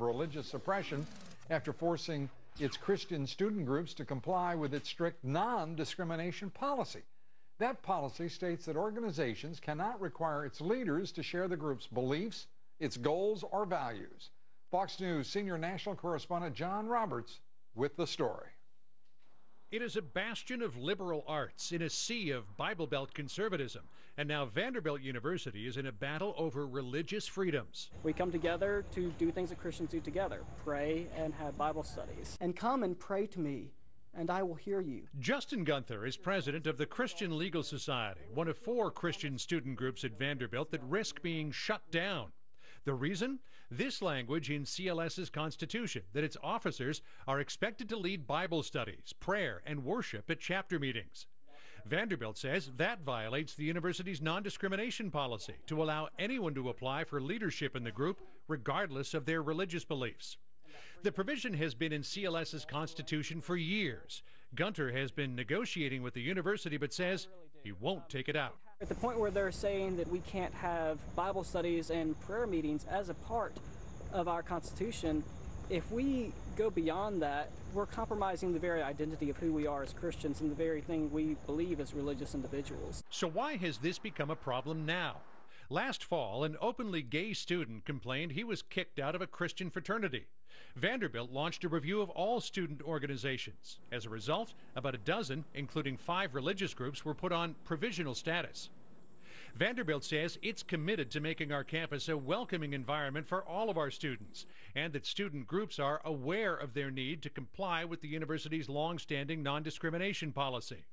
religious suppression after forcing its Christian student groups to comply with its strict non-discrimination policy. That policy states that organizations cannot require its leaders to share the group's beliefs, its goals, or values. Fox News senior national correspondent John Roberts with the story. It is a bastion of liberal arts in a sea of Bible Belt conservatism. And now Vanderbilt University is in a battle over religious freedoms. We come together to do things that Christians do together, pray and have Bible studies. And come and pray to me, and I will hear you. Justin Gunther is president of the Christian Legal Society, one of 4 Christian student groups at Vanderbilt that risk being shut down. The reason? This language in CLS's Constitution, that its officers are expected to lead Bible studies, prayer, and worship at chapter meetings. Vanderbilt says that violates the university's non-discrimination policy to allow anyone to apply for leadership in the group, regardless of their religious beliefs. The provision has been in CLS's Constitution for years. Gunter has been negotiating with the university but says he won't take it out. At the point where they're saying that we can't have Bible studies and prayer meetings as a part of our Constitution, if we go beyond that, we're compromising the very identity of who we are as Christians and the very thing we believe as religious individuals. So why has this become a problem now? Last fall, an openly gay student complained he was kicked out of a Christian fraternity. Vanderbilt launched a review of all student organizations. As a result, about a dozen, including 5 religious groups, were put on provisional status. Vanderbilt says it's committed to making our campus a welcoming environment for all of our students, and that student groups are aware of their need to comply with the university's long-standing non-discrimination policy.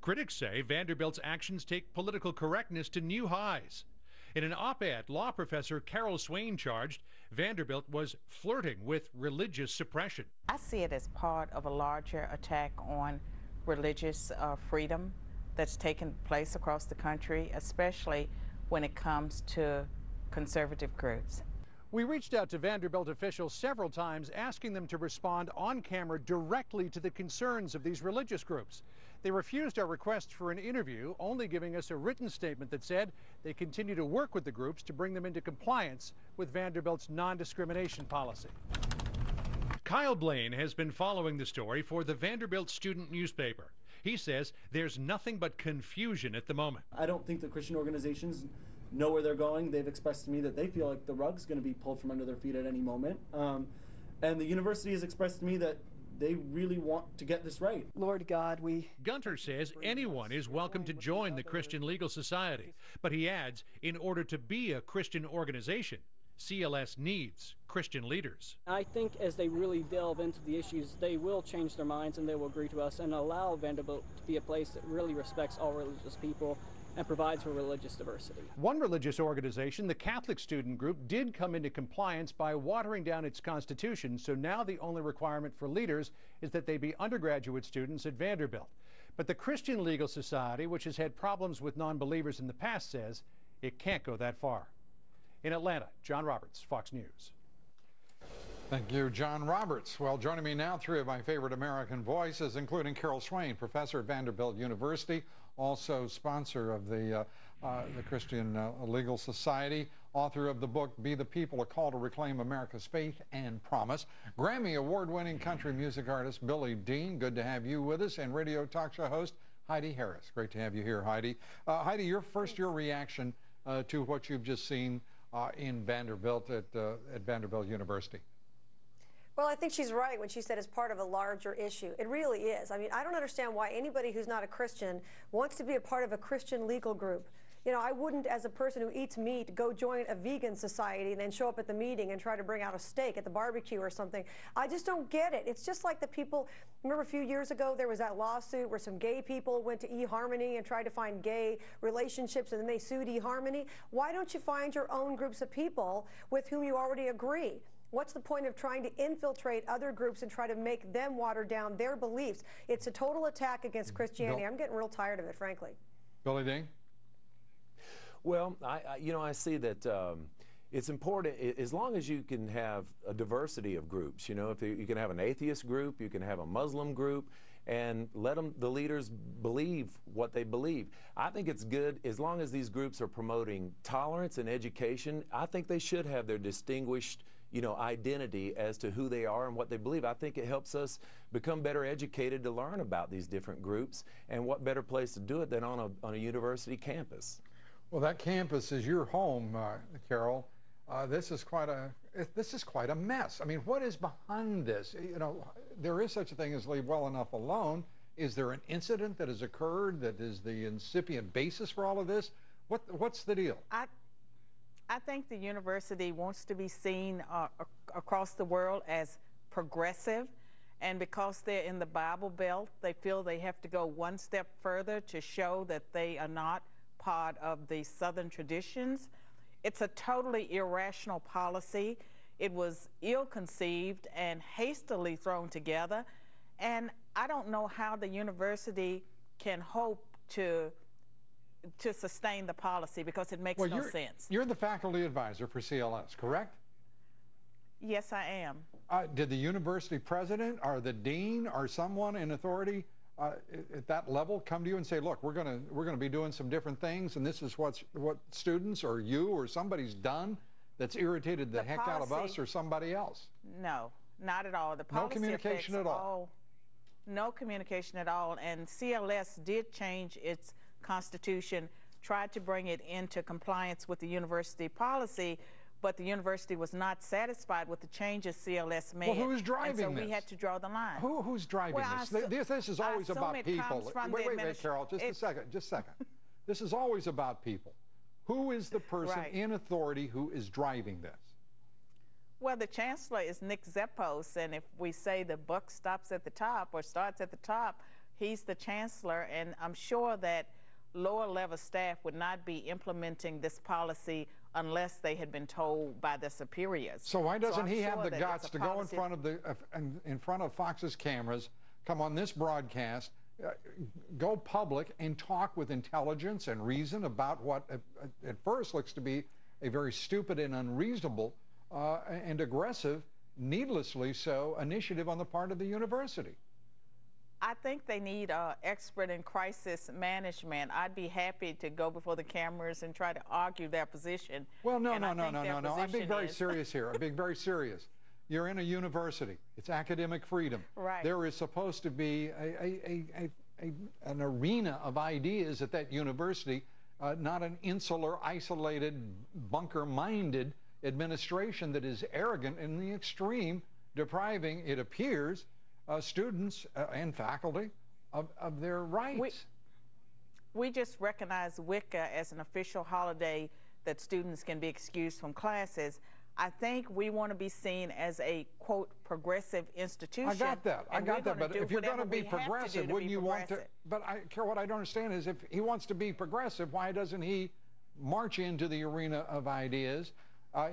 Critics say Vanderbilt's actions take political correctness to new highs. In an op-ed, law professor Carol Swain charged Vanderbilt was flirting with religious suppression. I see it as part of a larger attack on religious freedom that's taken place across the country, especially when it comes to conservative groups. We reached out to Vanderbilt officials several times, asking them to respond on camera directly to the concerns of these religious groups. They refused our request for an interview, only giving us a written statement that said they continue to work with the groups to bring them into compliance with Vanderbilt's non-discrimination policy. Kyle Blaine has been following the story for the Vanderbilt student newspaper. He says there's nothing but confusion at the moment. I don't think the Christian organizations know where they're going. They've expressed to me that they feel like the rug's going to be pulled from under their feet at any moment. And the university has expressed to me that they really want to get this right. Lord God, Gunter says anyone is welcome to join the Christian Legal Society, but he adds, in order to be a Christian organization, CLS needs Christian leaders. I think as they really delve into the issues, they will change their minds and they will agree to us and allow Vanderbilt to be a place that really respects all religious people and provides for religious diversity. One religious organization, the Catholic Student Group, did come into compliance by watering down its constitution, so now the only requirement for leaders is that they be undergraduate students at Vanderbilt. But the Christian Legal Society, which has had problems with non-believers in the past, says it can't go that far. In Atlanta, John Roberts, Fox News. Thank you, John Roberts. Well, joining me now, 3 of my favorite American voices, including Carol Swain, professor at Vanderbilt University, also sponsor of the Christian Legal Society, author of the book Be the People, A Call to Reclaim America's Faith and Promise, Grammy award-winning country music artist Billy Dean, good to have you with us, and radio talk show host Heidi Harris. Great to have you here, Heidi. Heidi, your reaction to what you've just seen in Vanderbilt at Vanderbilt University. Well, I think she's right when she said it's part of a larger issue. It really is. I mean, I don't understand why anybody who's not a Christian wants to be a part of a Christian legal group. You know, I wouldn't, as a person who eats meat, go join a vegan society and then show up at the meeting and try to bring out a steak at the barbecue or something. I just don't get it. It's just like the people, remember a few years ago there was that lawsuit where some gay people went to eHarmony and tried to find gay relationships and then they sued eHarmony. Why don't you find your own groups of people with whom you already agree? What's the point of trying to infiltrate other groups and try to make them water down their beliefs? It's a total attack against Christianity. I'm getting real tired of it, frankly. Billy Dean? Well, I see that it's important, as long as you can have a diversity of groups. You know, if you can have an atheist group, you can have a Muslim group, and let the leaders believe what they believe. I think it's good as long as these groups are promoting tolerance and education. I think they should have their distinguished, you know, identity as to who they are and what they believe. I think it helps us become better educated to learn about these different groups, and what better place to do it than on a university campus. Well, that campus is your home, Carol. This is quite a mess. I mean, what is behind this? You know, there is such a thing as leave well enough alone. Is there an incident that has occurred that is the incipient basis for all of this? What's the deal? I think the university wants to be seen across the world as progressive, and because they're in the Bible Belt, they feel they have to go one step further to show that they are not part of the Southern traditions. It's a totally irrational policy. It was ill-conceived and hastily thrown together, and I don't know how the university can hope to sustain the policy, because it makes no sense. You're the faculty advisor for CLS, correct? Yes, I am. Did the university president or the dean or someone in authority at that level come to you and say, look, we're going to be doing some different things, and this is what students or you or somebody's done that's irritated the heck out of us or somebody else? No, not at all. The policy no communication at all. No communication at all. And CLS did change its constitution, tried to bring it into compliance with the university policy, but the university was not satisfied with the changes CLS made. Well, who's driving this? And so we had to draw the line. Who's driving this? This is always about people. Wait, Carol, just a second. This is always about people. Who is the person in authority who is driving this? Well, the chancellor is Nick Zeppos, and if we say the buck stops at the top or starts at the top, he's the chancellor, and I'm sure that lower level staff would not be implementing this policy unless they had been told by their superiors. So why doesn't he have the guts to go in front of Fox's cameras, come on this broadcast, go public and talk with intelligence and reason about what at first looks to be a very stupid and unreasonable and aggressive, needlessly so, initiative on the part of the university? I think they need an expert in crisis management. I'd be happy to go before the cameras and try to argue their position. Well, no. I'm being very serious here. I'm being very serious. You're in a university. It's academic freedom. Right. There is supposed to be an arena of ideas at that university, not an insular, isolated, bunker-minded administration that is arrogant in the extreme, depriving, it appears, students and faculty of their rights. We just recognize Wicca as an official holiday that students can be excused from classes. I think we want to be seen as a, quote, progressive institution. I got that. But if you're going to be progressive, wouldn't you want to? But Carol, what I don't understand is if he wants to be progressive, why doesn't he march into the arena of ideas?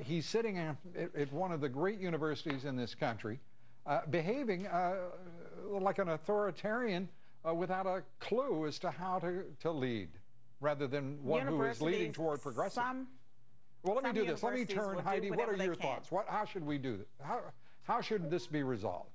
He's sitting at one of the great universities in this country, behaving like an authoritarian without a clue as to how to lead, rather than one who is leading toward progressive. Well, let me do this. Let me turn, Heidi, what are your thoughts? How should we do this? How should this be resolved?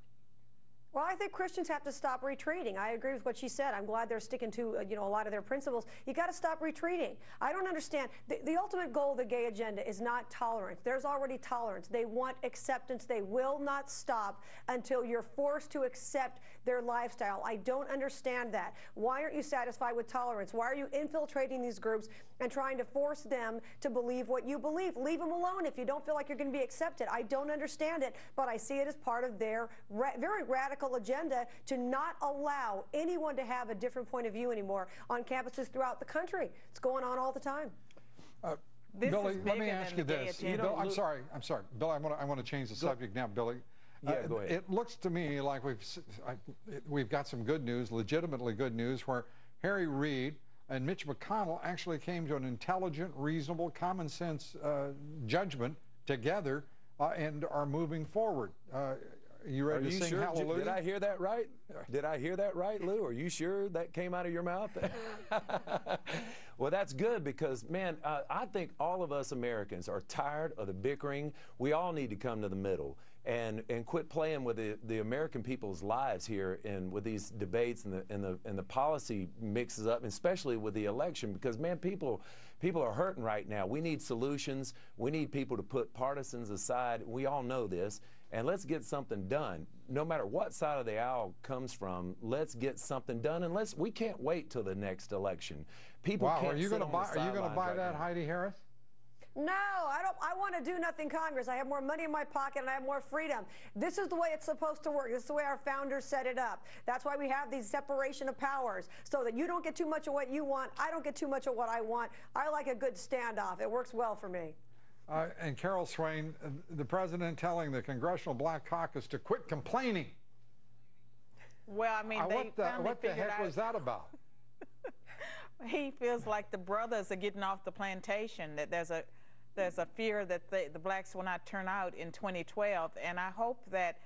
Well, I think Christians have to stop retreating. I agree with what she said. I'm glad they're sticking to a lot of their principles. You got to stop retreating. I don't understand. The ultimate goal of the gay agenda is not tolerance. There's already tolerance. They want acceptance. They will not stop until you're forced to accept their lifestyle. I don't understand that. Why aren't you satisfied with tolerance? Why are you infiltrating these groups and trying to force them to believe what you believe? Leave them alone if you don't feel like you're going to be accepted. I don't understand it, but I see it as part of their very radical agenda to not allow anyone to have a different point of view anymore on campuses throughout the country. It's going on all the time. Billy, let me ask you this. I'm sorry, Billy. I want to change the subject now, Billy. Yeah, go ahead. It looks to me like we've got some good news, legitimately good news, where Harry Reid and Mitch McConnell actually came to an intelligent, reasonable, common sense judgment together and are moving forward. You ready to sing sure? Hallelujah? Did I hear that right? Did I hear that right, Lou? Are you sure that came out of your mouth? Well, that's good because, man, I think all of us Americans are tired of the bickering. We all need to come to the middle. and quit playing with the American people's lives here and with these debates and the policy mixes up, especially with the election, because man, people are hurting right now. We need solutions. We need people to put partisans aside. We all know this, and let's get something done. No matter what side of the aisle comes from, let's get something done, and we can't wait till the next election. People wow, can't are you sit going on the to buy sidelines that, right now. Heidi Harris? No, I don't. I want to do nothing Congress. I have more money in my pocket and I have more freedom. This is the way it's supposed to work. This is the way our founders set it up. That's why we have these separation of powers, so that you don't get too much of what you want, I don't get too much of what I want. I like a good standoff. It works well for me. And Carol Swain, the president telling the Congressional Black Caucus to quit complaining. Well, I mean, what the heck was that about? He feels like the brothers are getting off the plantation, that there's a fear that the blacks will not turn out in 2012, and I hope that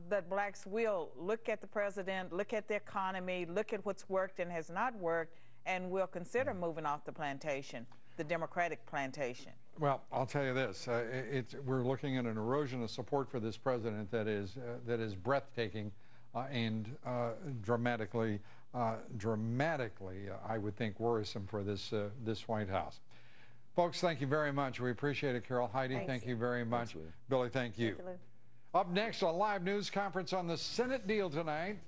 that blacks will look at the president, look at the economy, look at what's worked and has not worked, and will consider moving off the plantation, the Democratic plantation. Well, I'll tell you this: we're looking at an erosion of support for this president that is breathtaking and dramatically, I would think, worrisome for this White House. Folks, thank you very much. We appreciate it, Carol. Heidi, thank you very much. Thanks, Billy, thank you. Thank you, Lou. Up next, a live news conference on the Senate deal tonight.